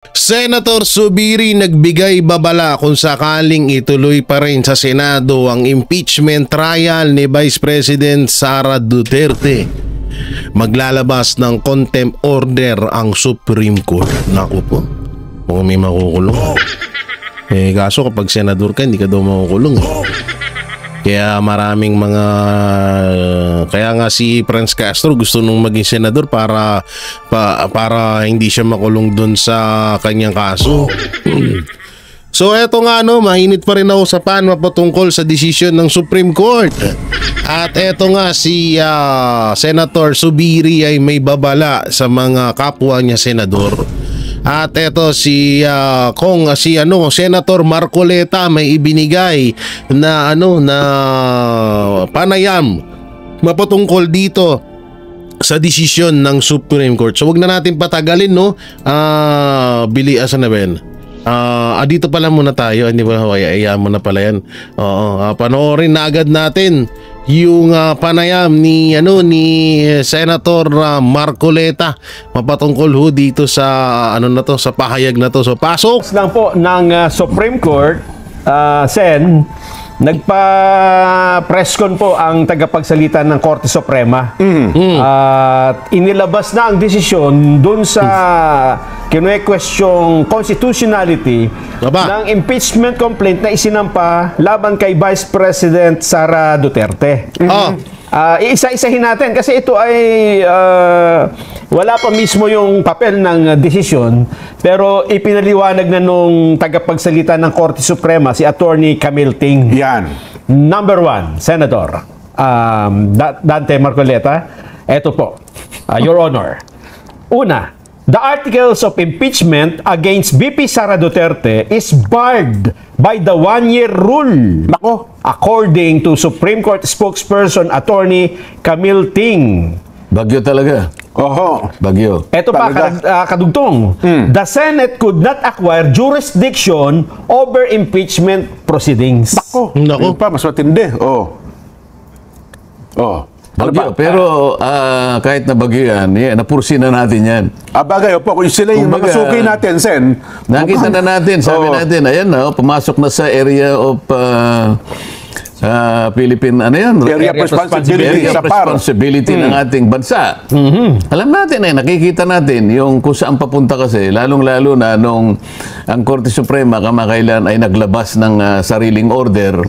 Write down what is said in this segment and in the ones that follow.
Senator Zubiri nagbigay babala kung sakaling ituloy pa rin sa Senado ang impeachment trial ni Vice President Sara Duterte. Maglalabas ng contempt order ang Supreme Court. Naku po, kung may makukulong. Kaso kapag senador ka, hindi ka daw makukulong. Kaya maraming mga... Kaya nga si Franz Castro gusto nung maging senador para hindi siya makulong dun sa kanyang kaso. So eto nga mainit pa rin ako sa panwa patungkol sa desisyon ng Supreme Court. At eto nga si Senator Zubiri ay may babala sa mga kapwa niya senador. At eto si Senator Marcoleta may ibinigay na panayam mapatungkol dito sa desisyon ng Supreme Court. So wag na natin patagalin asan na ba yan? Dito pala muna tayo, hindi ba? Hayaan mo na pala yan. Panoorin na agad natin yung panayam ni Senator Marcoleta mapatungkol dito sa sa pahayag na to. So pasok lang po ng Supreme Court, Sen, nagpa-press con po ang tagapagsalita ng Korte Suprema. At inilabas na ang desisyon dun sa kinu-questioning constitutionality ng impeachment complaint na isinampa laban kay Vice President Sara Duterte. Isa-isahin natin kasi ito ay wala pa mismo yung papel ng desisyon, pero ipinaliwanag na nung tagapagsalita ng Korte Suprema, si Attorney Camille Ting. Yan. Number 1, Senator Dante Marcoleta, eto po, Your Honor. Una, the articles of impeachment against VP Sara Duterte is barred by the one-year rule. Nako. According to Supreme Court spokesperson Attorney Camille Ting. Bagyo talaga. Oho. Bagyo. Ito pa, kadugtong. The Senate could not acquire jurisdiction over impeachment proceedings. Nako. Yun pa, mas matindi. Bagyo. Pero kahit na bagyo yan, napursi na natin yan. Bagay, kung sila yung mga suki natin, Sen. Nakita na natin, sabi natin, ayan pumasok na sa area of Philippine, Area responsibility ng ating bansa. Alam natin nakikita natin yung kung saan papunta kasi, lalong-lalo na nung ang Korte Suprema kamakailan ay naglabas ng sariling order,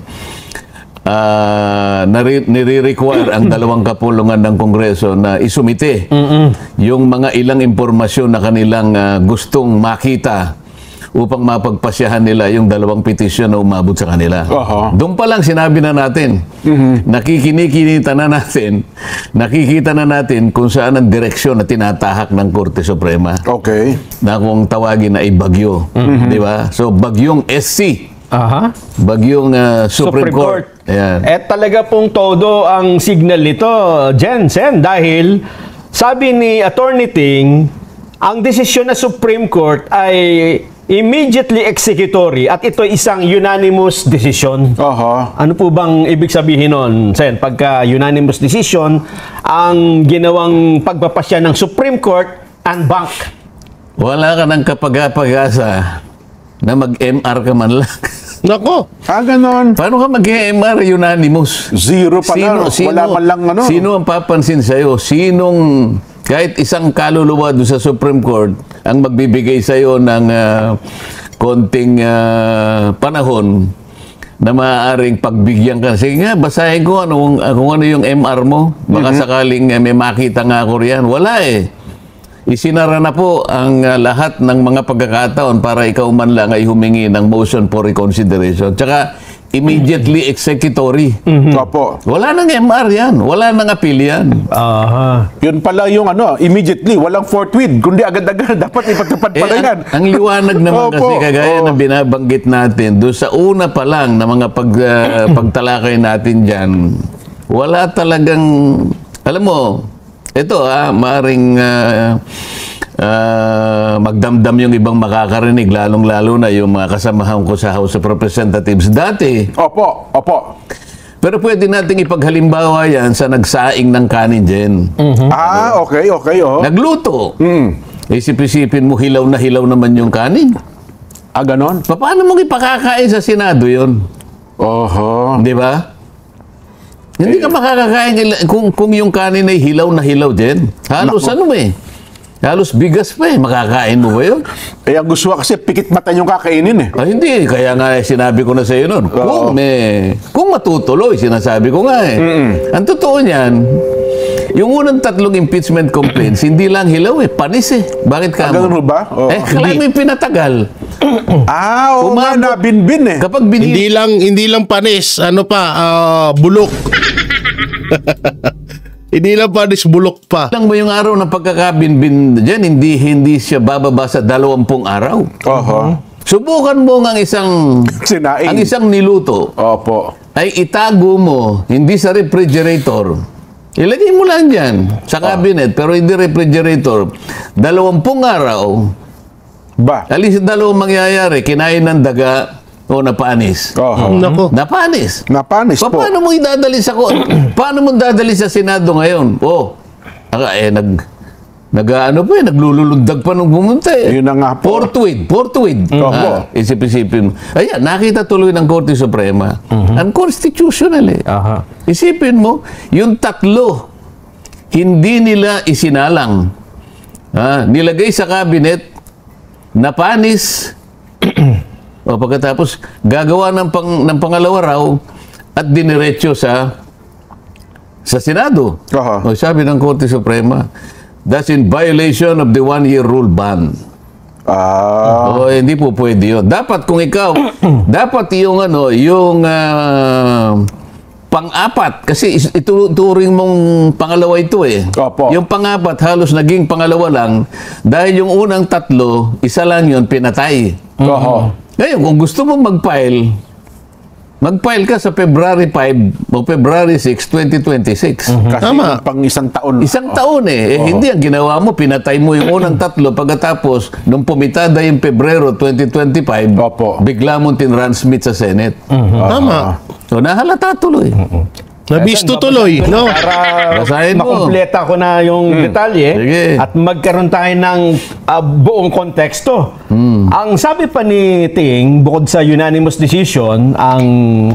nire-require ang dalawang kapulungan ng Kongreso na isumite yung mga ilang impormasyon na kanilang gustong makita upang mapagpasyahan nila yung dalawang petisyon na umabot sa kanila. Doon pa lang sinabi na natin, nakikita na natin kung saan ang direksyon na tinatahak ng Korte Suprema. Okay. Na kung tawagin na ay bagyo. Di ba? So, bagyong SC. Bagyong Supreme Court. Ayan. Talaga pong todo ang signal nito, Sen, dahil sabi ni Attorney Ting, ang desisyon ng Supreme Court ay immediately executory at ito isang unanimous decision. Ano po bang ibig sabihin nun, Sen? Pagka unanimous decision, ang ginawang pagpapasya ng Supreme Court unbank. Wala ka ng kapag-pag-asa na mag-MR ka man lang. Nako. Ganon. Paano ka mag-MR unanimous? Zero pa lang. Wala man lang Sino ang papansin sa'yo? Kahit isang kaluluwa doon sa Supreme Court ang magbibigay sa'yo ng konting panahon na maaaring pagbigyan ka. Sige nga, basahin ko kung ano yung MR mo. Baka sakaling may makita nga ako riyan. Wala Isinara na po ang lahat ng mga pagkakataon para ikaw man lang ay humingi ng motion for reconsideration. Tsaka immediately executory. Wala nang MR yan. Wala nang appeal yan. Yun pala yung immediately. Walang forthwith. Kundi agad-agad. Dapat ipagtupad pala yan. Ang liwanag naman kasi kagaya na binabanggit natin doon sa una pa lang na mga pagtalakay natin dyan, wala talagang, alam mo, ito maaring magdamdam yung ibang makakarinig, lalong-lalo na yung mga kasamahan ko sa House of Representatives dati. Opo. Pero pwede nating ipaghalimbawa yan sa nagsaing ng kanin dyan. Okay. Nagluto. Isip-isipin mo, hilaw naman yung kanin. Ganon? Paano mong ipakakain sa Senado yun? Oho. Di ba? Hindi ka makakakain kung yung kanin ay hilaw na hilaw din. Halos halos bigas pa makakain mo ba yun? Ang gusto ko kasi pikit mata yung kakainin Hindi, kaya nga sinabi ko na sa iyo nun. Kung matutuloy, sinasabi ko nga Ang totoo niyan, yung unang 3 impeachment complaints, hindi lang hilaw panis Bakit ka mo? Ganun ba? Kailangan mo yung pinatagal. Oo nga, nabinbin Kapag Hindi lang panis, bulok. Hindi lang panis, bulok pa. Lang mo yung araw ng pagkakabinbin dyan, hindi siya bababa sa 20 araw. Oho. Subukan mo ang isang Sinaing. ang isang niluto Opo. ay itago mo, hindi sa refrigerator. Ilagay mo lang dyan sa cabinet, pero hindi refrigerator. 20 araw, Ba? alis 2 mangyayari, kinain ng daga o napanis. Oho. Nako. Napanis. Napanis po. Paano mo idadali sa paano mo dadali sa Senado ngayon? Naglululundag pa nung pumunta Yun na nga po. Forthwith. Opo. Isip-isipin mo. Ayan, nakita tuloy ng Korte Suprema. Unconstitutional Aha. Isipin mo, yung 3, hindi nila isinalang. Nilagay sa cabinet, napanis, o pagkatapos, gagawa ng pangalawa raw at diniretso sa Senado. Aha. O sabi ng Korte Suprema, that's in violation of the 1-year rule ban. Hindi po pwede yun. Dapat kung ikaw, dapat yung pang-apat, kasi ituturing mong pangalawa ito Opo. Yung pang-apat halos naging pangalawa lang dahil yung unang 3, isa lang yun pinatay. Oho. Ngayon, kung gusto mo mag-file ka sa February 5 o February 6, 2026. Kasi Tama. pang isang taon. Isang taon hindi ang ginawa mo, pinatay mo yung unang 3 pagkatapos nung pumitada yung Pebrero 2025, Opo. bigla mong tinransmit sa Senate. Tama. So nahalata tuloy. Nabisto tuloy, no? Para Basahin mo. makumpleta ko na yung detalye Sige. at magkaroon tayo ng buong konteksto. Ang sabi pa ni Ting, bukod sa unanimous decision, ang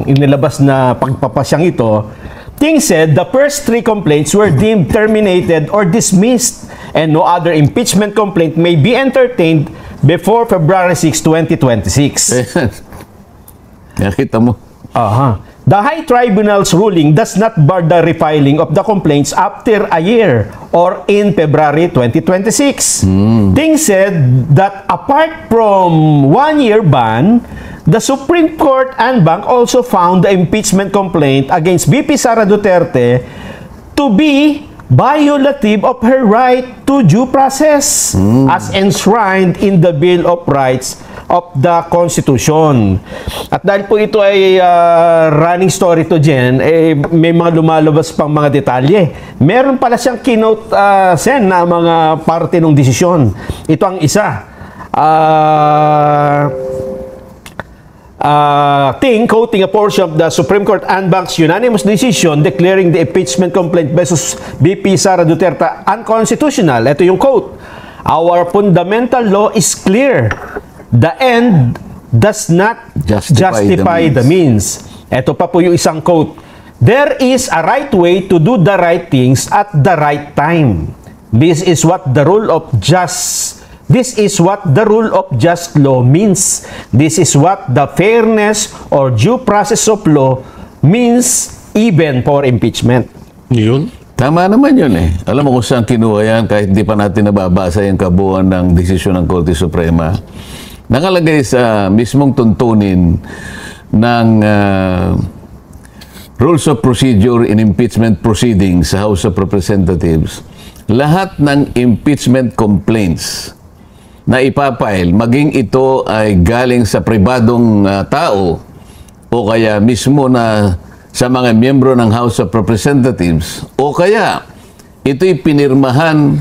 inilabas na pagpapasyang ito, Ting said the first 3 complaints were deemed terminated or dismissed and no other impeachment complaint may be entertained before February 6, 2026. Nakita mo. Aha. The High Tribunal's ruling does not bar the refiling of the complaints after a year or in February 2026. Ting said that apart from 1-year ban, the Supreme Court and Bank also found the impeachment complaint against VP Sara Duterte to be violative of her right to due process as enshrined in the Bill of Rights of the Constitution. At dahil po ito ay running story to Jen, may mga lumalabas pang mga detalye. Meron pala siyang keynote Sen na mga parte ng desisyon. Ito ang isa. Ting quoting a portion of the Supreme Court and Bank's unanimous decision declaring the impeachment complaint versus VP Sara Duterte unconstitutional. Ito yung quote. Our fundamental law is clear. The end does not justify the means. Ito pa po yung isang quote. There is a right way to do the right things at the right time. This is what the rule of just law means. This is what the fairness or due process of law means even for impeachment. Yun. Tama naman yun Alam mo kung saan kinuha yan kahit di pa natin nababasa yung kabuuan ng desisyon ng Korte Suprema. Nakalagay sa mismong tuntunin ng Rules of Procedure in Impeachment Proceedings sa House of Representatives. Lahat ng impeachment complaints na ipapile, maging ito ay galing sa pribadong tao o kaya mismo na sa mga miyembro ng House of Representatives o kaya ito'y pinirmahan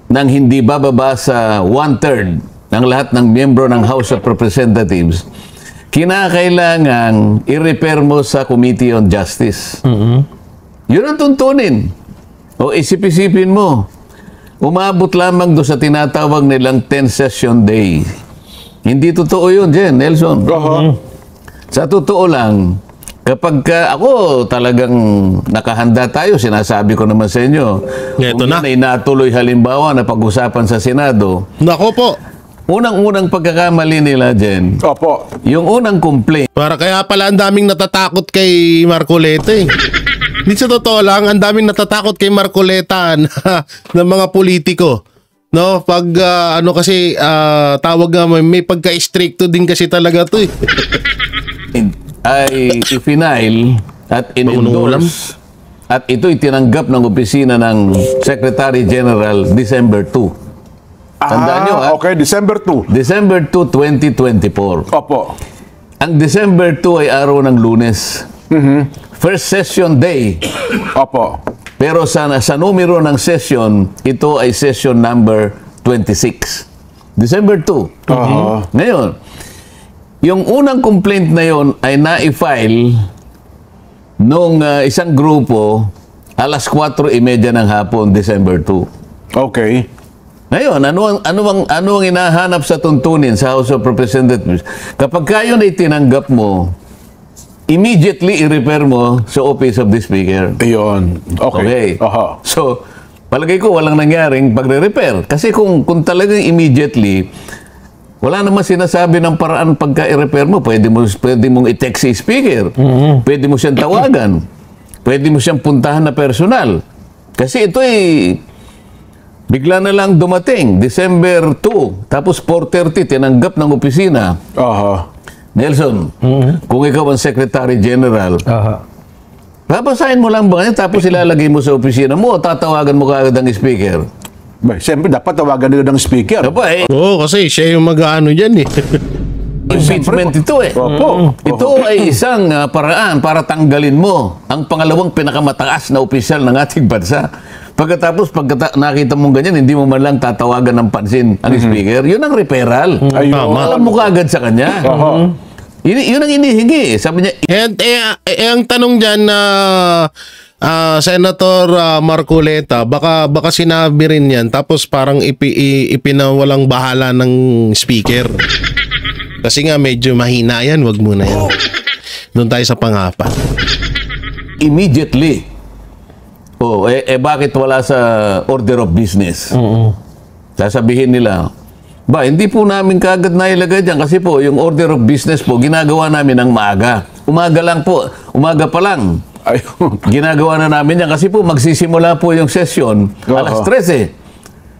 ng hindi bababa sa 1/3 ng lahat ng miyembro ng House of Representatives, kinakailangan i-refer mo sa Committee on Justice. Yun ang tuntunin. O isip-isipin mo, umabot lamang doon sa tinatawag nilang 10 session day. Hindi totoo yun, Jen, Nelson. Sa totoo lang, kapag ako talagang nakahanda tayo, sinasabi ko naman sa inyo, Ito kung na. yan ay natuloy halimbawa na pag-usapan sa Senado, Nako po. unang-unang pagkakamali nila, Jen, Opo. yung unang complaint, Para kaya pala ang daming natatakot kay Marcoleta eh. Hindi sa totoo lang, ang daming natatakot kay Marcoleta ng mga politiko. No, pag kasi tawag nga may pagka-stricto din kasi talaga 'to eh. ay i-final at in-endorse at ito'y tinanggap ng opisina ng Secretary General December 2. Tandaan nyo, Okay, December 2. December 2, 2024. Opo. Ang December 2 ay araw ng Lunes. First session day. Opo. Pero sa numero ng session, ito ay session number 26. December 2. Ngayon, yung unang complaint na yon ay na-file nung isang grupo alas 4:30 ng hapon, December 2. Okay. Ngayon, ano ang hinahanap sa tuntunin sa House of Representatives? Kapag kayo na itinanggap mo, immediately i-refer mo sa Office of the Speaker. Ayun. Okay. Aha. So, palagay ko walang nangyaring pagre-repair. Kasi kung talagang immediately, wala naman sinasabi ng paraan pagka i-repair mo. Pwede mong i-text si speaker. Pwede mo siyang tawagan. Pwede mo siyang puntahan na personal. Kasi ito bigla na lang dumating. December 2. Tapos 4:30, tinanggap ng opisina. Aha. Nelson, kung ikaw ang Secretary General, babasahin mo lang ba yan, tapos ilalagay mo sa opisina mo o tatawagan mo kaagad ang speaker? Siyempre, dapat tawagan nila ng speaker. Aba, Oo, kasi siya yung mag-ano dyan eh. impeachment ito eh. Opo. Ito ay isang paraan para tanggalin mo ang pangalawang pinakamataas na opisyal ng ating bansa. Pagkatapos, nakita mong ganyan, hindi mo man lang tatawagan ng pansin ang speaker, yun ang referral. Ayun. Alam mo kaagad sa kanya. Yun ang inihingi. Sabi niya, And ang tanong dyan na Senator Marcoleta, baka sinabi rin yan tapos parang ipinawalang bahala ng speaker. Kasi nga medyo mahina yan, wag muna yan. Doon tayo sa pangapat. immediately. Bakit wala sa order of business? Sasabihin nila, hindi po namin kagad nailagay dyan kasi po yung order of business po ginagawa namin ng maaga. Umaga pa lang. Ayun. Ginagawa na namin yan kasi po magsisimula po yung session alas 13.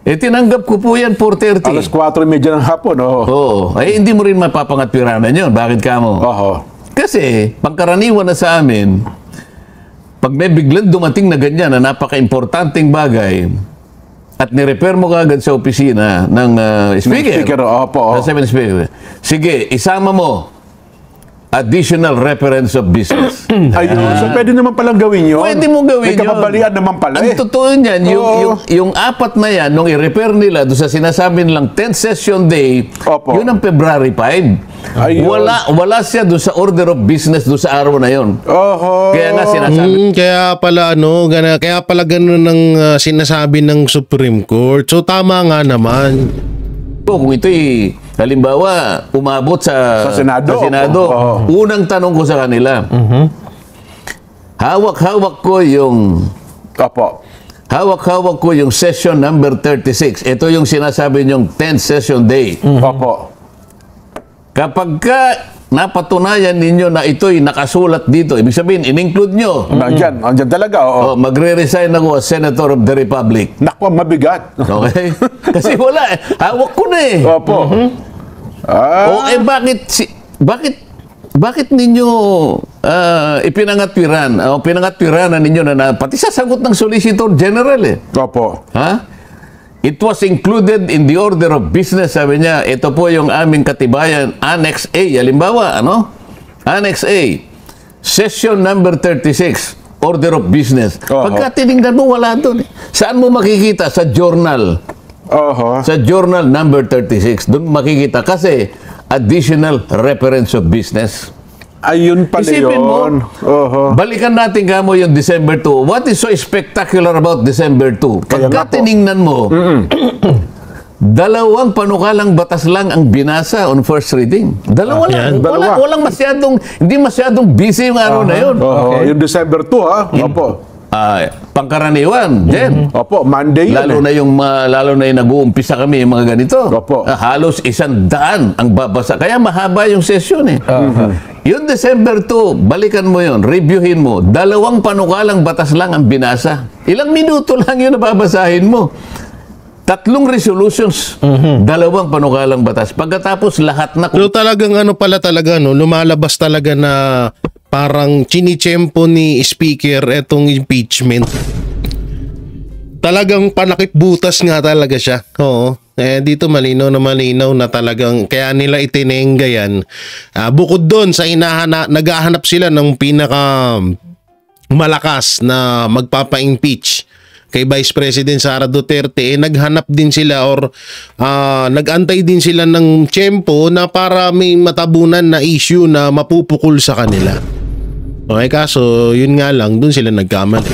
Tinanggap ko po yan 4:30. Alas 4:30 ng hapon. Hindi mo rin mapapangatpiranan yun. Bakit ka mo? Kasi pagkaraniwan na sa amin, pag may biglang dumating na ganyan na napaka-importanting bagay at nirepair mo kagad sa opisina ng speaker. Sabi ng speaker, sige, isama mo additional reference of business. Ayun. So, pwede naman palang gawin yun. Pwede mo gawin May kapabalian naman pala Ang totoo niyan, yung apat na yan, nung i-repair nila doon sa sinasabi nilang 10th session day, yun ang February 5. Ayun. Wala siya doon sa order of business doon sa araw na yun. Kaya nga sinasabi. Kaya pala ganun ang sinasabi ng Supreme Court. So tama nga naman. Kung ito'y halimbawa umabot sa Senado. Unang tanong ko sa kanila, hawak-hawak ko yung session number 36. Ito yung sinasabi niyong 10th session day. Kapag napatunayan ninyo na ito'y nakasulat dito, ibig sabihin, in-include nyo. Andyan talaga. Magre-resign ako as Senator of the Republic. Naku, mabigat. Okay? Kasi wala eh. Hawak ko na eh. Bakit ninyo pinangatwiranan ninyo na pati sasagot ng Solicitor General eh. It was included in the order of business, sabi niya. Ito po yung aming katibayan, Annex A. Halimbawa, Annex A. Session number 36, order of business. Pagka tinignan mo, wala doon. Saan mo makikita? Sa journal. Sa journal number 36. Doon makikita kasi additional reference of business. Ayun pala Isipin mo, yun. Oho. balikan natin ka mo yung December 2. What is so spectacular about December 2? Kaya nga Pagka po. tiningnan mo, dalawang panukalang batas lang ang binasa on first reading. Dalawa lang. Dalawa. Walang masyadong, hindi masyadong busy yung araw na yun. Oho. Yung December 2, ha? Opo. Pangkaraniwan, Jen. Opo, Monday yun. Lalo na yung nag-uumpisa kami yung mga ganito. Opo. Halos 100 ang babasa. Kaya mahaba yung session eh. Yung December 2, balikan mo yun, reviewin mo. Dalawang panukalang batas lang ang binasa. Ilang minuto lang yun na babasahin mo. 3 resolutions, dalawang panukalang batas. Pagkatapos lahat na... So talagang ano pala talaga, no, lumalabas talaga na parang chinichempo ni speaker etong impeachment. Talagang panakip butas nga talaga siya. Oo. Dito malinaw na talagang kaya nila itinengga yan. Bukod doon sa naghahanap sila ng pinaka malakas na magpapa-impeach kay Vice President Sara Duterte, naghanap din sila or nagantay din sila ng tiyempo na para may matabunan na issue na mapupukol sa kanila. Okay, kaso yun nga lang, dun sila nagkamali.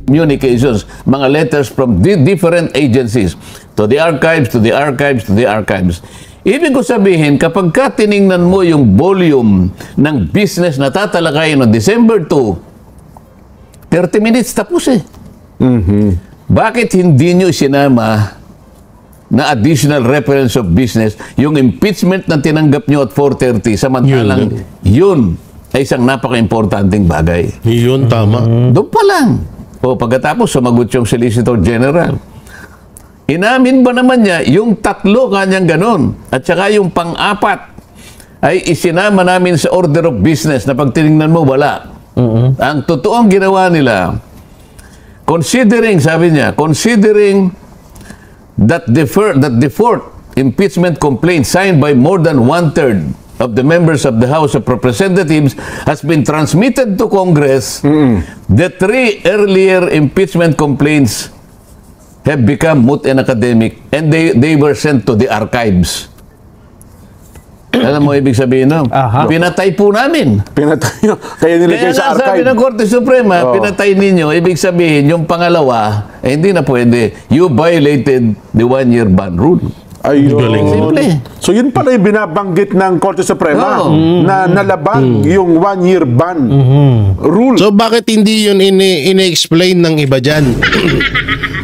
Communications, mga letters from different agencies to the archives, to the archives, to the archives. Ibig ko sabihin, kapag ka tiningnan mo yung volume ng business na tatalakayin no December 2, 30 minutes tapos eh. Bakit hindi nyo sinama na additional reference of business yung impeachment na tinanggap nyo at 4:30 samantalang yun ay isang napaka-importanting bagay. Yun, tama. Doon pa lang. O pagkatapos sumagot yung Solicitor General. Inamin ba naman niya yung 3 kanyang ganon at saka yung pang-4 ay isinama namin sa order of business na pag tinignan mo wala. Ang totoong ginawa nila, considering, sabi niya, considering that the fourth impeachment complaint signed by more than 1/3 of the members of the House of Representatives has been transmitted to Congress, the 3 earlier impeachment complaints have become moot and academic and they were sent to the archives. Alam mo ibig sabihin no? Pinatay po namin. Pinatay nyo. Kaya nilagay sa sabi archive. ng Korte Suprema, pinatay ninyo, ibig sabihin, yung pangalawa, hindi na pwede. You violated the 1-year ban rule. Ayun. Simple. So yun pala yung binabanggit ng Korte Suprema na nalabag yung 1-year ban rule. So bakit hindi yun ine-explain ng iba dyan?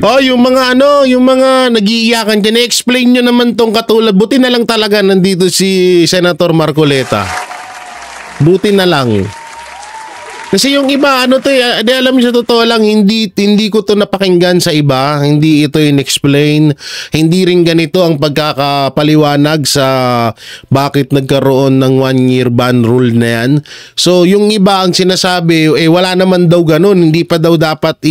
Yung mga nag-iiyakan dyan, i-explain nyo naman tong katulad. Buti na lang talaga nandito si Senator Marcoleta. Buti na lang. Kasi yung iba, alam niyo sa totoo lang, hindi ko to napakinggan sa iba. Hindi ito in-explain. Hindi rin ganito ang pagkakapaliwanag sa bakit nagkaroon ng 1-year ban rule na yan. So, yung iba ang sinasabi, wala naman daw ganun. Hindi pa daw dapat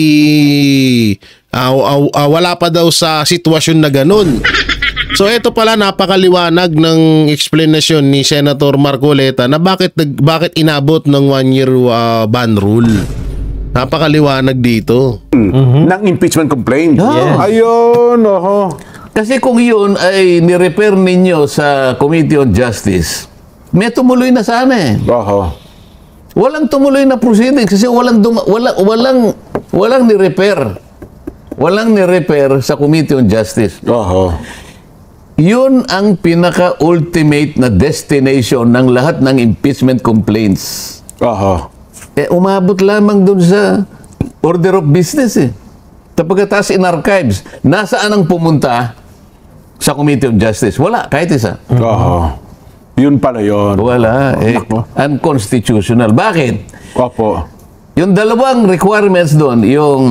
wala pa daw sa sitwasyon na ganun. So ito pala napakaliwanag ng explanation ni Senator Marcoleta na bakit inabot ng 1-year ban rule. Napakaliwanag dito. Ng impeachment complaint. Ayun, oho. Kasi kung yun ay nirepair ninyo sa Committee on Justice, may tumuloy na sana eh. Oho. Walang tumuloy na proceedings kasi walang ni-repair. Walang ni-repair sa Committee on Justice. Oho. Yun ang pinaka-ultimate na destination ng lahat ng impeachment complaints. Oho. Umabot lamang dun sa order of business eh. Pagkatapos in archives, nasaan ang pumunta sa Committee on Justice? Wala, kahit isa. Oho. Yun pala yun. Wala. Unconstitutional. Bakit? Opo. Yung dalawang requirements doon, yung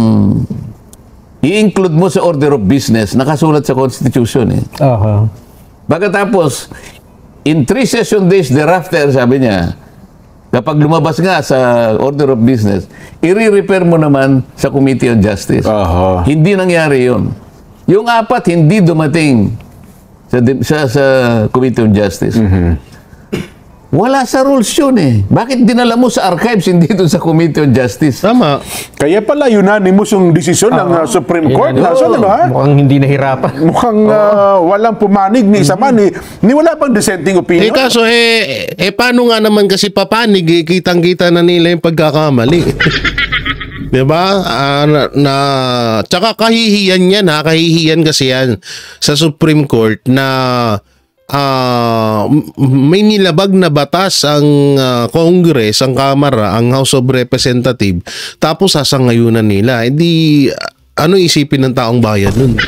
i-include mo sa order of business, nakasulat sa Constitution eh. Pagkatapos, in 3 session days thereafter, sabi niya, kapag lumabas nga sa order of business, i-repair mo naman sa Committee on Justice. Hindi nangyari yun. Yung 4, hindi dumating sa Committee on Justice. Wala sa rules yun eh. Bakit dinala mo sa archives, hindi doon sa Committee on Justice? Tama. Kaya pala unanimous yung desisyon ng Supreme Court. Nasaan, ano, ha? Mukhang hindi nahirapan. Mukhang walang pumanig ni isa man, ni wala pang dissenting opinion. Kaso paano nga naman kasi papanig, kitang-kita na nila yung pagkakamali. Diba? Tsaka kahihiyan yan, kahihiyan kasi yan sa Supreme Court na may nilabag na batas ang Congress, ang Kamara, ang House of Representatives, tapos sasangayunan nila. Hindi, ano isipin ng taong bayan nun?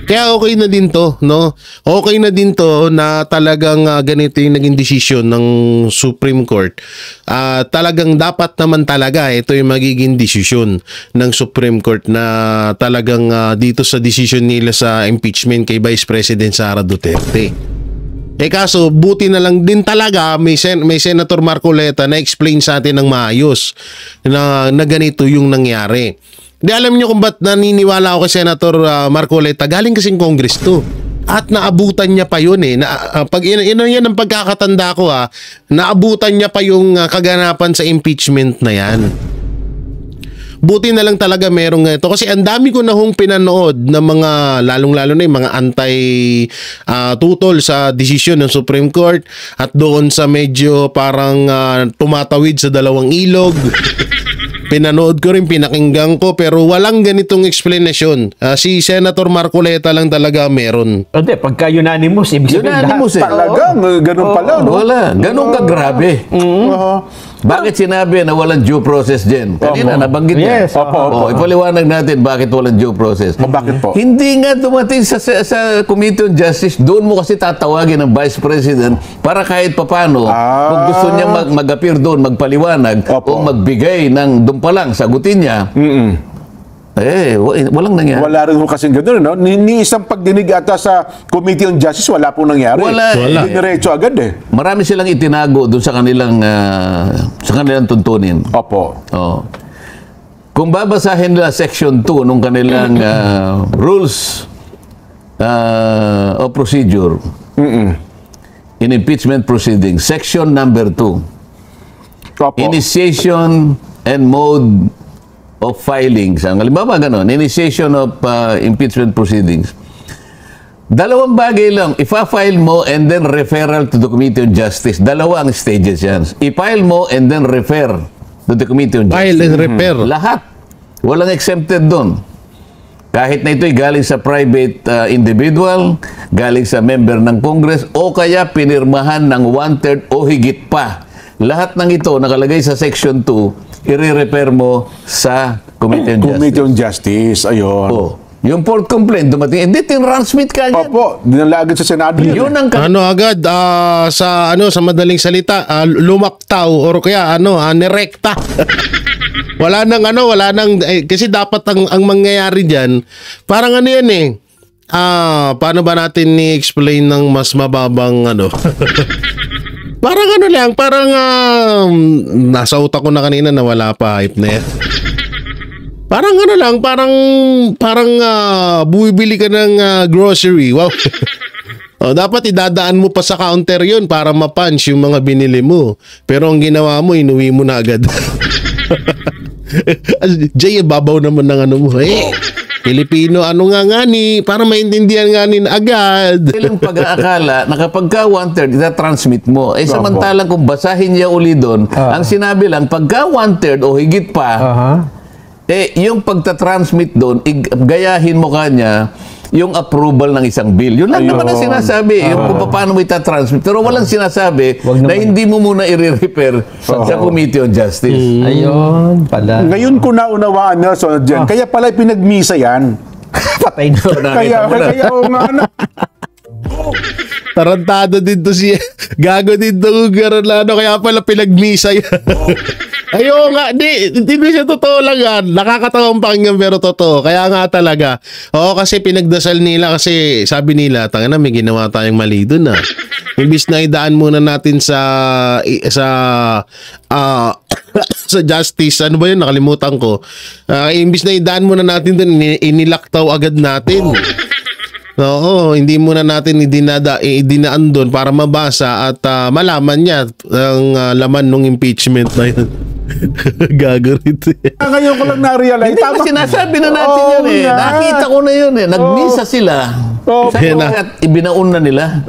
Kaya okay na din to, no? Okay na din to na talagang ganito yung naging desisyon ng Supreme Court. Talagang dapat naman talaga ito yung magiging desisyon ng Supreme Court na talagang dito sa desisyon nila sa impeachment kay Vice President Sara Duterte. Kaso buti na lang din talaga may Senator Marcoleta na explain sa atin ng maayos na ganito yung nangyari. Di alam niyo kung ba't naniniwala ako kay Senator Marcoleta, galing kasing Congress to. At naabutan niya pa yun pag yan ang pagkakatanda ko naabutan niya pa yung kaganapan sa impeachment na yan. Buti na lang talaga merong ito kasi ang dami ko na hong pinanood ng mga lalong-lalo na yung mga tutol sa desisyon ng Supreme Court at doon sa medyo parang tumatawid sa dalawang ilog. Pinanood ko rin, pinakinggan ko, pero walang ganitong explanation. Si Senator Marcoleta lang talaga meron. Hindi, pagka unanimous, ibig sabihin Unanimous lahat. Talagang, ganun pala, no? Wala. Ganun ka grabe. Bakit sinabi na walang due process din? Kanina, nabanggit niya. Yes, Ipaliwanag natin bakit walang due process. Bakit po? Hindi nga dumating sa Committee on Justice, doon mo kasi tatawagin ng Vice President para kahit papano, kung gusto niya mag-appear doon, magpaliwanag, o magbigay ng doon pa lang, sagutin niya. Walang nangyari. Wala rin ho kasing gano'n, no? Ni isang pagdinig ata sa Committee on Justice, wala pong nangyari. Wala. Diniretso agad Marami silang itinago doon sa kanilang tuntunin. Opo. Kung babasahin nila Section 2 nung kanilang Rules of Procedure in Impeachment Proceedings, Section number 2, Opo. Initiation and Mode of Filings. Ang halimbawa gano'n, Initiation of Impeachment Proceedings. Dalawang bagay lang, ipa-file mo and then referral to the Committee on Justice. Dalawa ang stages yan. I-file mo and then refer to the Committee on Justice. File and refer. Lahat. Walang exempted doon. Kahit na ito'y galing sa private individual, galing sa member ng Congress, o kaya pinirmahan ng 1/3 o higit pa. Lahat ng ito nakalagay sa Section 2, i-refer mo sa Committee on Justice. Committee on Justice, ayun. Yung port complaint dumating, hindi tin-transmit ka agad. Opo, dinala agad sa Senado Yun ang Agad sa madaling salita, lumaktaw or kaya nirekta. wala nang kasi dapat ang mangyayari diyan, parang yan paano ba natin ni-explain ng mas mababang parang nasa utak ko na kanina na wala pa hype na yan. Parang bumibili ka ng grocery. Wow. Dapat idadaan mo pa sa counter yun para ma-punch yung mga binili mo. Pero ang ginawa mo, inuwi mo na agad. Jay, babaw naman ng mo. Pilipino, para maintindihan nga ni agad. ilang pag-aakala na kapag ka 1/3, ita-transmit mo. Samantalang kung basahin niya uli doon, ang sinabi lang, pagka 1/3 o higit pa, yung pagta-transmit doon, gayahin mo kanya yung approval ng isang bill. Yun lang naman ang sinasabi. Yung kung paano mo ita-transmit. Pero walang sinasabi na hindi mo muna i-refer sa Committee on Justice. Ayun pala. Ngayon ko naunawaan, Nelson, dyan. Kaya pala pinagmisa yan. Patay na. Kaya Tarantado din to gago din to kaya pala pinagmisa yan. Ayun nga, hindi siya totoo lang yan. Nakakatawang pakinggan pero totoo. Kaya nga talaga. Kasi pinagdasal nila kasi sabi nila, tanga na may ginawa tayong mali dun Imbis na idaan muna natin sa justice, ano ba yun? Nakalimutan ko. Imbis na idaan muna natin dun, inilaktaw agad natin. Oo, hindi muna natin idinaan doon para mabasa at malaman niya ang laman ng impeachment na yun. Gago rito. Ngayon ko lang na-realize. Hindi ba sinasabi na natin yun eh. nga. Nakita ko na yun eh. Nagmisa sila. Yan na. At ibinaon na nila.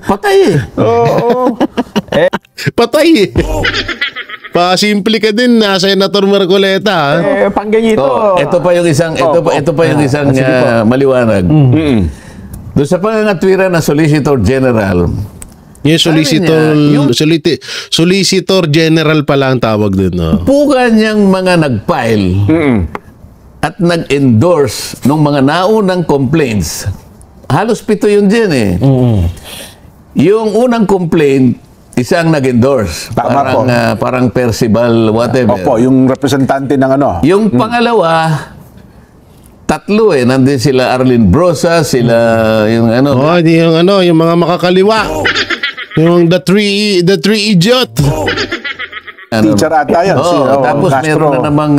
Patay eh. Patay eh. Pa-simple ka din na Senator Marcoleta. Pangganyito. Ito pa yung isang maliwanag. Doon sa pangangatwira ng Solicitor General, Yung Solicitor General pala ang tawag dun. No? puka niyang mga nag-file at nag-endorse ng mga naunang complaints. Halos 7 yun dyan eh. Yung unang complaint, isang nag-endorse. Tama po. Parang Percival, whatever. Opo, yung representante ng ano. Yung pangalawa, 3 eh. Nandun sila Arlene Brosa, sila yung ano. Oh, di yung yung mga makakaliwa. Yung the three idiot. Teacher ata yan. Tapos meron na namang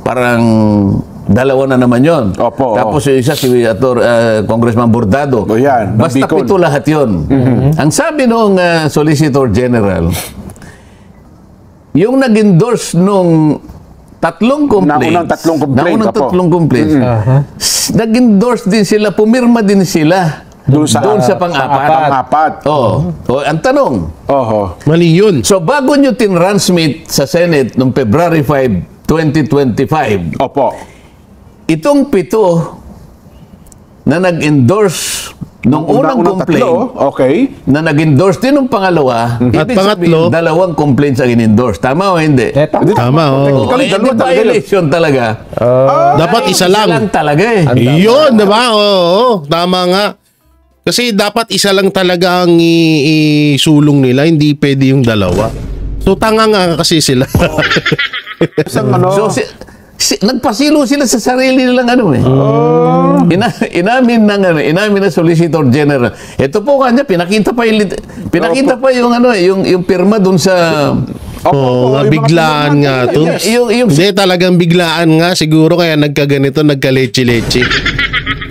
parang 2 na naman yon. Opo. Tapos yung isa si Congressman Bordado. O yan, Basta Bicol. 7 lahat yon. Ang sabi nung Solicitor General, yung nag-endorse nung 3 complaints. Naunang 3 complaints. Nag-endorse din sila, pumirma din sila. Doon sa pang-apat. Ang tanong, Mali yun. so bago nyo tinransmit sa Senate noong February 5, 2025, Opo. itong 7 na nag-endorse nung unang complaint, Okay. na nag-endorse din nung pangalawa, At ibig pangatlo, sabihin, 2 complaints ang in-endorse. Tama o hindi? Tama, oh. Hindi violation talaga. Dapat isa Isa lang lang. talaga eh. Yun, diba? Oo, tama nga. Kasi dapat isa lang talaga ang isulong nila, hindi pwede yung 2. So tanga nga kasi sila. Isang ano. So, nagpasilo sila sa sarili nilang inamin ng Solicitor General. Ito po kanya, pinakita pa yung pirma dun sa... Oo, nga, biglaan nga to. Hindi, talagang biglaan nga. Siguro kaya nagkaganito, nagkaleche-leche.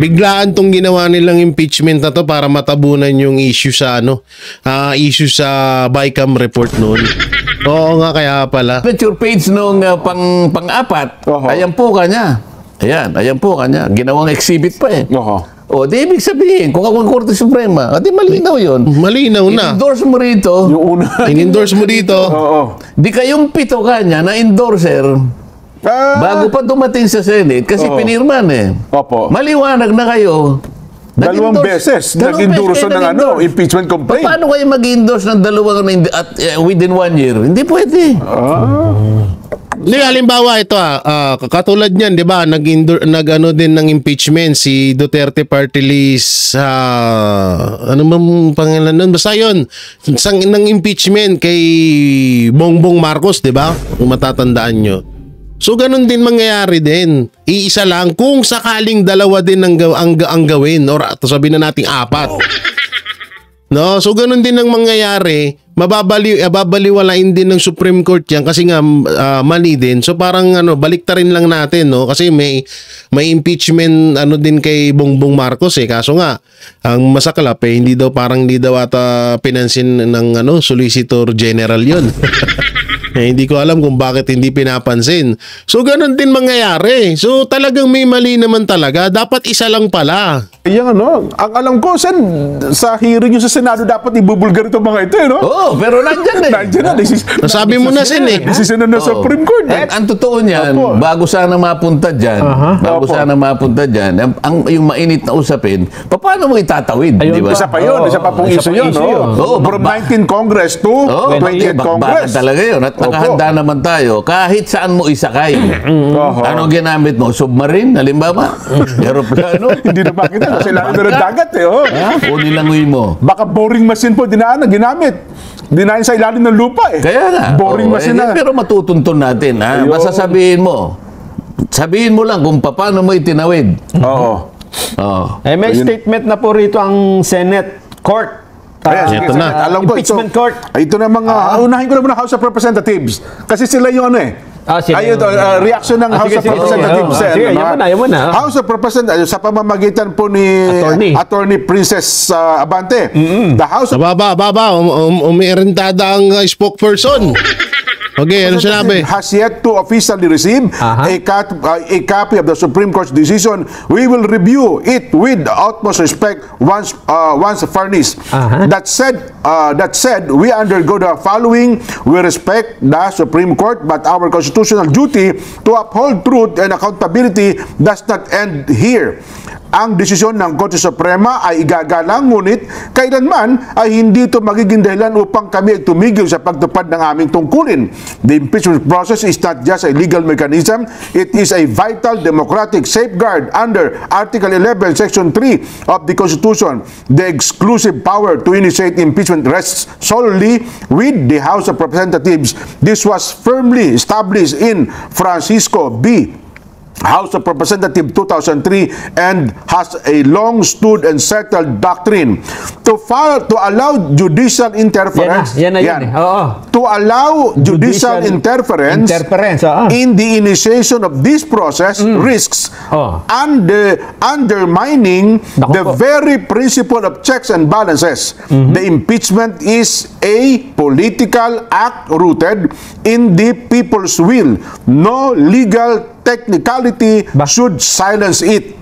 Biglaan tong ginawa nilang impeachment na to para matabunan yung issue sa issue sa BICAM report noon. Oo nga, kaya pala. Picture page nung pang-apat, ayan po kanya. Ayan po kanya. Ginawang exhibit pa eh. O, di ibig sabihin, kung ako ang Korte Suprema, di malinaw yun. Malinaw na. In-endorse mo rito. Yung una. In-endorse mo dito. Di kayong 7 kanya na endorser, bago pa dumating sa Senate, kasi pinirman eh. Opo. Maliwanag na kayo. 2 beses nag-endorse ng impeachment complaint. Paano kayo mag-endorse ng 2 within 1 year? Hindi pwede. Hindi, halimbawa ito katulad niyan, 'di ba? Nag-ano din ng impeachment si Duterte Party List ano bang pangalan nun? Basta 'yon. Sang ng impeachment kay Bongbong Marcos, 'di ba? Kung matatandaan nyo. So ganun din mangyayari din. Iisa lang kung sakaling 2 din ang gawin or sabihin na nating 4. No, so ganun din ang mangyayari. Babaliwalain din ng Supreme Court yan kasi nga mali din. So parang baliktarin lang natin, no? Kasi may impeachment din kay Bongbong Marcos eh. Kaso nga ang masaklap hindi daw ata pinansin ng Solicitor General 'yon. Hindi ko alam kung bakit hindi pinapansin. So ganun din mangyayari. So talagang may mali naman talaga. Dapat isa lang pala. Yung ang alam ko, sa hearing yung sa Senado, dapat ibubulgar itong mga ito, no? Oo, pero nandyan eh. Nandiyan na. Nasabi mo na sin eh. Decision na ng Supreme Court. Ang totoo niyan, bago sana mapunta dyan, yung mainit na usapin, paano mo itatawid? Di ba? Isa pa yun. Isa pa pong issue yun. From 19 Congress to 20th Congress. Talaga yun. At nakahanda naman tayo, kahit saan mo isakay. Ano ginamit mo? Submarine? Halimbawa? Aeroplano? Hindi na makita. Kasi lahat na ng dagat eh. O nilangoy mo? Baka boring machine po ginamit. Dinahin sa ilalim ng lupa eh. Kaya nga. Boring machine na. Pero matutuntun natin. Basta sabihin mo. Sabihin mo lang kung paano mo itinawid. Oo. May statement na po rito ang Senate Court. Ito na. Alam ko, Impeachment Court. Ito na mga, unahin ko na muna House of Representatives. Kasi sila yung Ayun, reaction ng House of Representatives. Sige, yan muna. House of Representatives, sa pamamagitan po ni Attorney Princess Abante. The House of Baba, umirentada ang spokesperson. Okay, ano sinabi? Has yet to officially receive a copy of the Supreme Court's decision. We will review it with the utmost respect once furnished. That said, we undergo the following. We respect the Supreme Court, but our constitutional duty to uphold truth and accountability does not end here. Ang desisyon ng Korte Suprema ay igagalang, ngunit kailanman ay hindi ito magiging dahilan upang kami ay tumigil sa pagtupad ng aming tungkulin. The impeachment process is not just a legal mechanism, it is a vital democratic safeguard under Article 11, Section 3 of the Constitution. The exclusive power to initiate impeachment rests solely with the House of Representatives. This was firmly established in Francisco B. House of Representatives 2003 and has a long stood and settled doctrine to allow judicial interference. To allow judicial interference in the initiation of this process risks undermining the very principle of checks and balances. The impeachment is a political act rooted in the people's will. No legal technicality should silence it.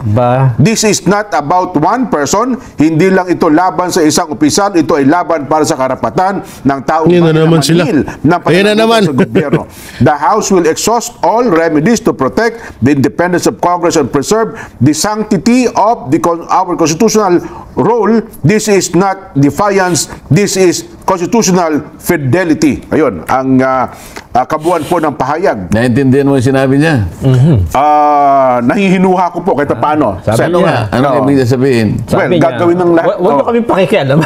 This is not about one person. Hindi lang ito laban sa isang opisyal. Ito ay laban para sa karapatan ng taong maningil ng pagkakaroon sa gobyerno. The House will exhaust all remedies to protect the independence of Congress and preserve the sanctity of our constitutional role. This is not defiance. This is constitutional fidelity. Ayun, ang kabuuan po ng pahayag. Naintindihan mo yung sinabi niya? Nahihinuha ko po kahit paano. Ano ibig sabihin? Gagawin ng lahat. Huwag mo kami pakikialam.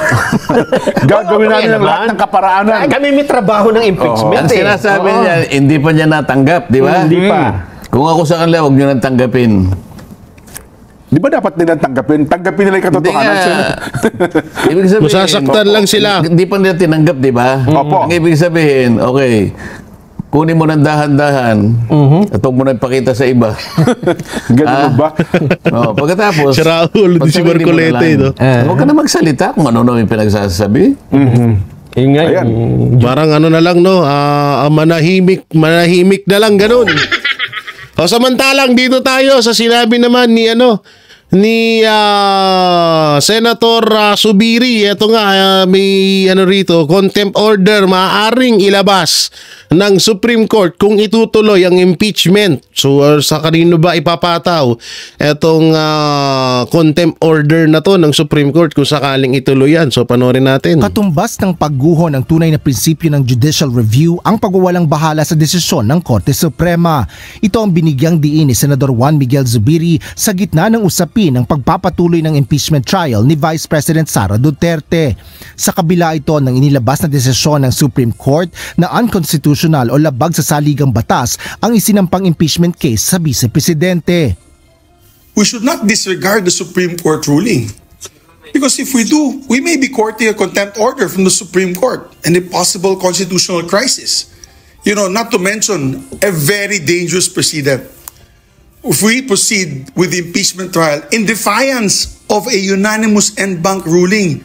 Gagawin namin ng lahat ng kaparaanan. Kami may trabaho ng impeachment. Ang sinasabi niya, hindi pa niya natanggap, di ba? Hindi pa. Kung ako sa kanila, huwag niyo nang tanggapin. Di ba dapat nila tanggapin? Tanggapin nila yung katotohanan. Ibig sabihin, masasaktan lang sila. Hindi pa nila tinanggap, di ba? Opo. Ang ibig sabihin, okay, kunin mo ng dahan-dahan at huwag mo na ipakita sa iba. Ganun ba? Pagkatapos, Si Raul, di si Marcolete, no? Huwag ka na magsalita kung ano yung pinagsasabi. Ingay. Parang ano na lang, no? Manahimik na lang, ganun. O samantalang dito tayo sa sinabi naman ni Senator Zubiri. Ito nga, may rito, contempt order maaaring ilabas ng Supreme Court kung itutuloy ang impeachment. So sa kanino ba ipapataw etong contempt order na to ng Supreme Court kung sakaling ituloy yan? So panoorin natin. Katumbas ng pagguho ng tunay na prinsipyo ng judicial review ang pagwawalang bahala sa desisyon ng Korte Suprema. Ito ang binigyang diin ni Senador Juan Miguel Zubiri sa gitna ng usapin ng pagpapatuloy ng impeachment trial ni Vice President Sara Duterte. Sa kabila ito ng inilabas na desisyon ng Supreme Court na unconstitutional o labag sa saligang batas ang isinampang impeachment case sa Vice Presidente. We should not disregard the Supreme Court ruling. Because if we do, we may be courting a contempt order from the Supreme Court and a possible constitutional crisis. Not to mention a very dangerous precedent. If we proceed with the impeachment trial in defiance of a unanimous en banc ruling.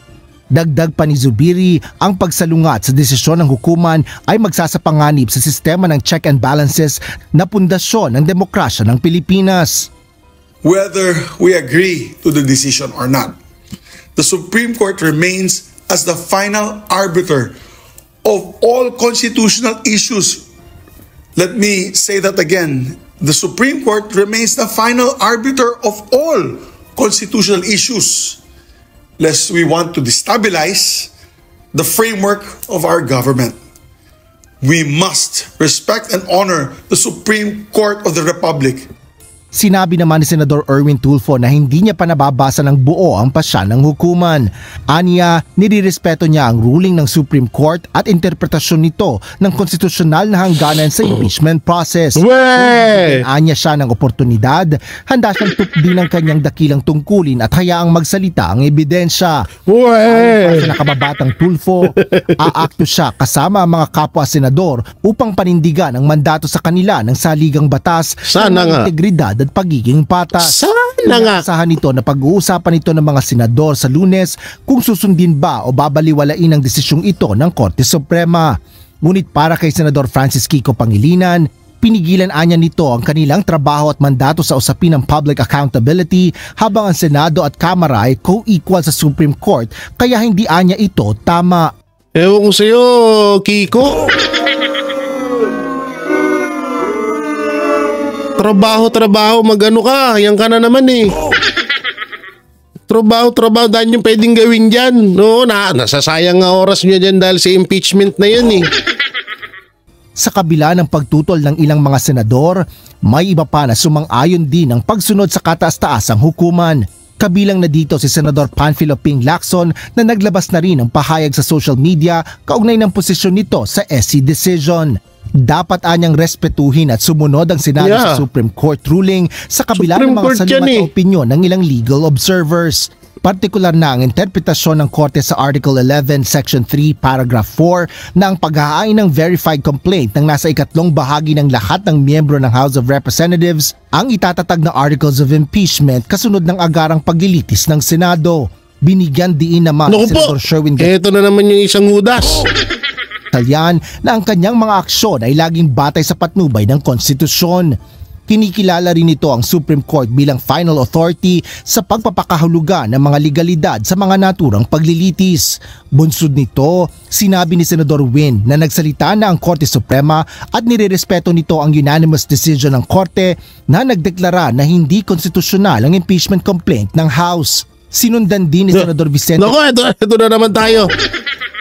Dagdag pa ni Zubiri, ang pagsalungat sa desisyon ng hukuman ay magsasapanganib sa sistema ng check and balances na pundasyon ng demokrasya ng Pilipinas. Whether we agree to the decision or not, the Supreme Court remains as the final arbiter of all constitutional issues. Let me say that again. The Supreme Court remains the final arbiter of all constitutional issues, lest we want to destabilize the framework of our government. We must respect and honor the Supreme Court of the Republic. Sinabi naman ni Senador Erwin Tulfo na hindi niya pa nababasa ng buo ang pasya ng hukuman. Aniya, nirirespeto niya ang ruling ng Supreme Court at interpretasyon nito ng konstitusyonal na hangganan sa impeachment process. Aniya siya ng oportunidad, handa siyang tukdi ng kanyang dakilang tungkulin at hayaang magsalita ang ebidensya. Sa nakababatang Tulfo, aakto siya kasama ang mga kapwa-senador upang panindigan ang mandato sa kanila ng saligang batas ng integridad at pagiging patas. Inaasahan nito na pag-uusapan ito ng mga senador sa Lunes kung susundin ba o babaliwalain ang desisyong ito ng Korte Suprema. Ngunit para kay Senador Francis Kiko Pangilinan, pinigilan anya nito ang kanilang trabaho at mandato sa usapin ng public accountability habang ang Senado at Kamara ay co-equal sa Supreme Court kaya hindi anya ito tama. Ewan ko sa'yo, Kiko. Trabaho, magano ka, yan ka na naman eh. Trabaho, dahil yung pwedeng gawin dyan. No, nasasayang nga oras nyo dyan dahil sa impeachment na yun eh. Sa kabila ng pagtutol ng ilang mga senador, may iba pa na sumang-ayon din ang pagsunod sa kataas-taasang hukuman. Kabilang na dito si Senador Panfilo Ping Lacson na naglabas na rin ng pahayag sa social media kaugnay ng posisyon nito sa SC decision. Dapat anyang respetuhin at sumunod ang Senado sa Supreme Court ruling sa kabila ng mga salungat na opinyon ng ilang legal observers. Partikular na ang interpretasyon ng Korte sa Article 11, Section 3, Paragraph 4 na ang paghahain ng verified complaint ng nasa ikatlong bahagi ng lahat ng miyembro ng House of Representatives ang itatatag na Articles of Impeachment kasunod ng agarang paglilitis ng Senado. Binigyan diin naman si Senator Sherwin Ito na naman yung isang hudas. Talyan na ang kanyang mga aksyon ay laging batay sa patnubay ng konstitusyon. Kinikilala rin nito ang Supreme Court bilang final authority sa pagpapakahulugan ng mga legalidad sa mga naturang paglilitis. Bunsod nito, sinabi ni Senador Win na nagsalita na ang Korte Suprema at nirerespeto nito ang unanimous decision ng Korte na nagdeklara na hindi konstitusyonal ang impeachment complaint ng House. Sinundan din ni Senador Vicente. Ito na naman tayo.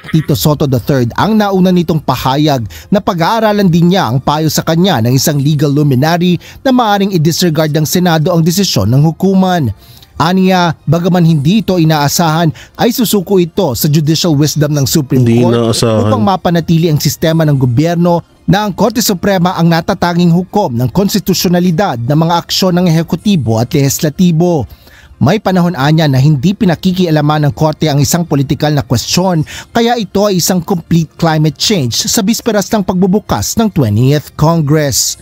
Tito Soto III ang nauna nitong pahayag na pag-aaralan din niya ang payo sa kanya ng isang legal luminary na maaring i-disregard ng Senado ang desisyon ng hukuman. Aniya, bagaman hindi ito inaasahan, ay susuko ito sa judicial wisdom ng Supreme Court upang mapanatili ang sistema ng gobyerno na ang Korte Suprema ang natatanging hukom ng konstitusyonalidad ng mga aksyon ng ehekutibo at lehislatibo. May panahon anya na hindi pinakikialaman ng Korte ang isang politikal na kwestiyon kaya ito ay isang complete climate change sa bisperas ng pagbubukas ng 20th Congress.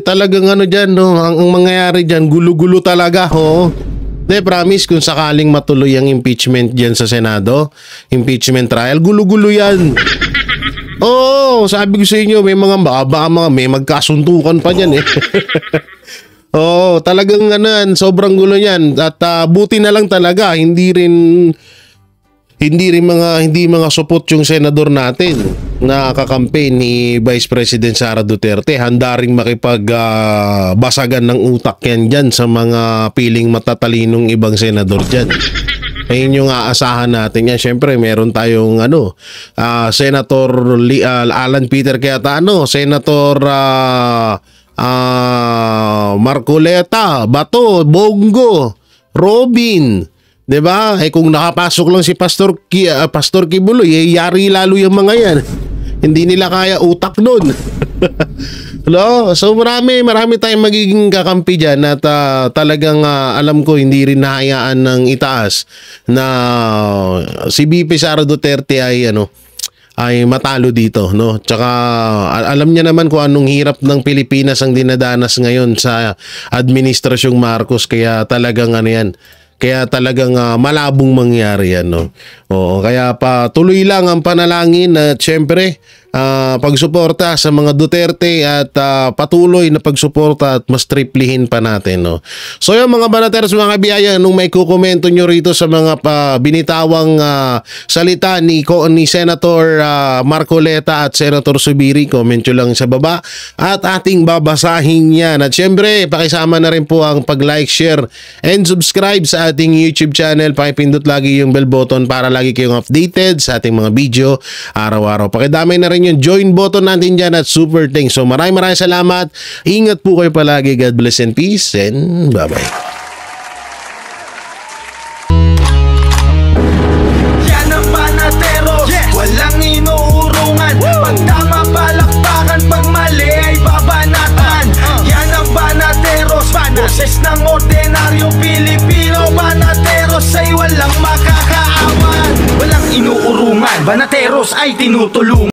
Talagang dyan, no? Ang mangyayari dyan, gulo-gulo talaga, ho. Promise kung sakaling matuloy ang impeachment dyan sa Senado, impeachment trial, gulo-gulo yan. Sabi ko sa inyo, may may magkasuntukan pa dyan eh. Talagang sobrang gulo yan at buti na lang talaga hindi mga supot yung senador natin na kakampi ni Vice President Sara Duterte. Handa ring makipagbasagan ng utak yan dyan sa mga piling matatalinong ibang senador dyan. Ayun yung aasahan natin yan. Siyempre meron tayong Senator Alan Peter Cayetano, Senator Marcoleta, Bato, Bongo, Robin, 'di ba? Kung nakapasok lang si Pastor Kibuloy, yari lalo yung mga yan. Hindi nila kaya utak nun. No? So marami tayong magiging kakampi dyan at talagang alam ko hindi rin nahayaan ng itaas na si BP Sara Duterte ay matalo dito, no? Tsaka alam niya naman kung anong hirap ng Pilipinas ang dinadanas ngayon sa administrasyong Marcos kaya talagang kaya talagang malabong mangyari yan, no? Kaya tuloy lang ang panalangin at syempre pagsuporta sa mga Duterte at patuloy na pagsuporta at mas triplihin pa natin, no? So yung mga banateros, mga kabiyaya, nung may kukomento nyo rito sa mga binitawang salita ni Senator Marcoleta at Senator Zubiri, comment nyo lang sa baba at ating babasahin yan. At syempre pakisama na rin po ang pag-like, share and subscribe sa ating YouTube channel. Pakipindot lagi yung bell button para lagi kayong updated sa ating mga video araw-araw. Pakidamay na rin rin yung join button natin dyan at super thanks. So maraming salamat. Ingat po kayo palagi. God bless and peace and bye-bye. Yan ang Banateros, walang inuurungan. Pag tama palakpakan, pag mali ay babanatan. Yan ang Banateros, boses ng ordinaryong Pilipino. Banateros ay walang makakaawan. Walang inuurungan, Banateros ay tinutulungan.